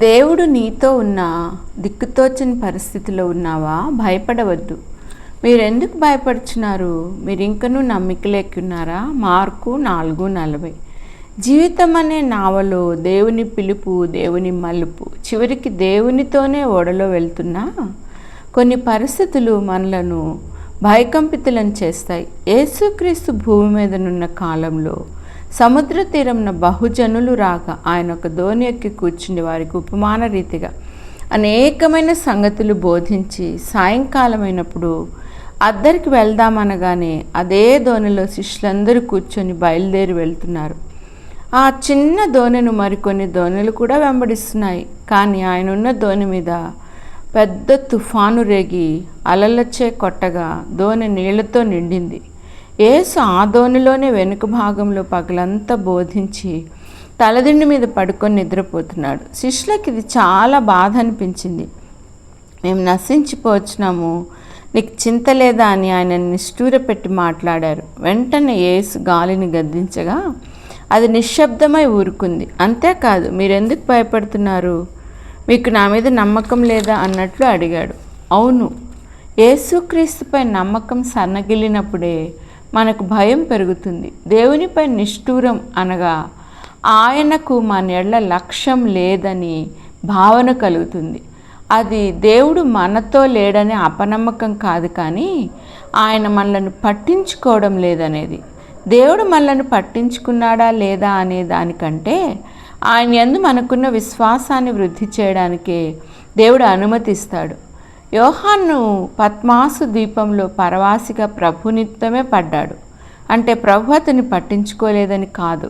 దేవుడు నీతో ఉన్నా దిక్కుతోచని పరిస్థితిలో ఉన్నావా? భయపడవద్దు. మీరెందుకు భయపడుచున్నారు? మీరు ఇంకనూ నమ్మిక లేకున్నారా? మార్కు 4:40. జీవితం అనే నావలో దేవుని పిలుపు, దేవుని మలుపు, చివరికి దేవునితోనే ఓడలో వెళ్తున్నా కొన్ని పరిస్థితులు మనలను భయకంపితులను చేస్తాయి. యేసుక్రీస్తు భూమి మీదనున్న కాలంలో సముద్ర తీరంన బహుజనులు రాగా ఆయన ఒక దోణి ఎక్కి కూర్చుని వారికి ఉపమాన రీతిగా అనేకమైన సంగతులు బోధించి సాయంకాలమైనప్పుడు అద్దరికి వెళ్దామనగానే అదే దోణిలో శిష్యులందరూ కూర్చొని బయలుదేరి వెళ్తున్నారు. ఆ చిన్న దోణిను మరికొన్ని దోణులు కూడా వెంబడిస్తున్నాయి. కానీ ఆయన ఉన్న దోణి మీద పెద్ద తుఫాను రేగి అలలచే కొట్టగా దోణి నీళ్లతో నిండింది. యేసు ఆ దోణిలోనే వెనుక భాగంలో పగలంతా బోధించి తలదిండి మీద పడుకొని నిద్రపోతున్నాడు. శిష్యులకి ఇది చాలా బాధ అనిపించింది. మేము నశించిపోవచ్చున్నాము, నీకు చింత లేదా అని ఆయన నిష్ఠూర పెట్టి మాట్లాడారు. వెంటనే యేసు గాలిని గద్దించగా అది నిశ్శబ్దమై ఊరుకుంది. అంతేకాదు, మీరెందుకు భయపడుతున్నారు? మీకు నా మీద నమ్మకం లేదా అన్నట్లు అడిగాడు. అవును, యేసుక్రీస్తుపై నమ్మకం సన్నగిల్లినప్పుడే మనకు భయం పెరుగుతుంది. దేవునిపై నిష్ఠూరం అనగా ఆయనకు మన ఎడల లక్ష్యం లేదని భావన కలుగుతుంది. అది దేవుడు మనతో లేడనే అపనమ్మకం కాదు, కానీ ఆయన మనలను పట్టించుకోవడం లేదనేది. దేవుడు మనలను పట్టించుకున్నాడా లేదా అనే దానికంటే ఆయన యందు మనకున్న విశ్వాసాన్ని వృద్ధి చేయడానికే దేవుడు అనుమతిస్తాడు. యోహాను పద్మాసు ద్వీపంలో పరవాసిగా ప్రభునిత్తమే పడ్డాడు. అంటే ప్రభు అతన్ని పట్టించుకోలేదని కాదు,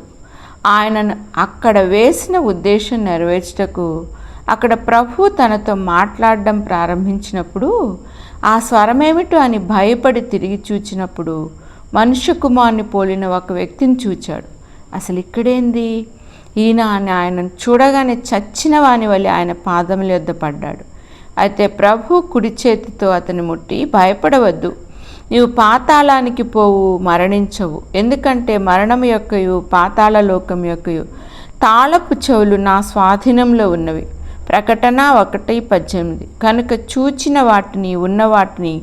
ఆయనను అక్కడ వేసిన ఉద్దేశం నెరవేర్చుటకు అక్కడ ప్రభు తనతో మాట్లాడడం ప్రారంభించినప్పుడు ఆ స్వరమేమిటో అని భయపడి తిరిగి చూచినప్పుడు మనుష్య కుమారుని పోలిన ఒక వ్యక్తిని చూచాడు. అసలు ఇక్కడేంది ఈయన అని ఆయనను చూడగానే చచ్చిన వాని వలె ఆయన పాదముల యొద్ద పడ్డాడు. అయితే ప్రభు కుడి చేతితో అతని ముట్టి, భయపడవద్దు, నీవు పాతాళానికి పోవు, మరణించవు. ఎందుకంటే మరణం యొక్కయు పాతాళ లోకం యొక్కయు తాళపు చెవులు నా స్వాధీనంలో ఉన్నవి. ప్రకటన 1:18. కనుక చూచిన వాటిని, ఉన్న వాటిని,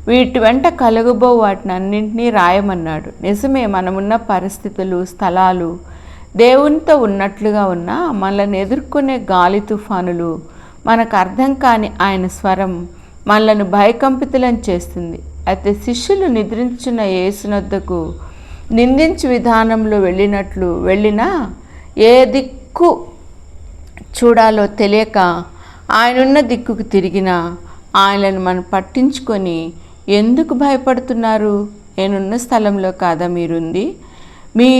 వీటి వెంట కలుగబో వాటిని అన్నింటినీ రాయమన్నాడు. నిజమే, మనమున్న పరిస్థితులు, స్థలాలు దేవునితో ఉన్నట్లుగా ఉన్నా మనల్ని ఎదుర్కొనే గాలి తుఫానులు, మనకు అర్థం కాని ఆయన స్వరం మనలను భయకంపితులను చేస్తుంది. అయితే శిష్యులు నిద్రించిన యేసునొద్దకు నిందించు విధానంలో వెళ్ళినా ఏ దిక్కు చూడాలో తెలియక ఆయనున్న దిక్కుకు తిరిగినా ఆయనను మనం పట్టించుకొని ఎందుకు భయపడుతున్నారు? నేనున్న స్థలంలో కాదా మీరుంది? మీ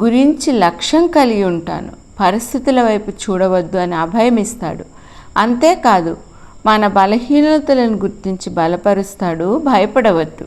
గురించి లక్ష్యం కలిగి ఉంటాను, పరిస్థితుల వైపు చూడవద్దు అని అభయమిస్తాడు. అంతేకాదు, మన బలహీనతలను గుర్తించి బలపరుస్తాడు. భయపడవద్దు.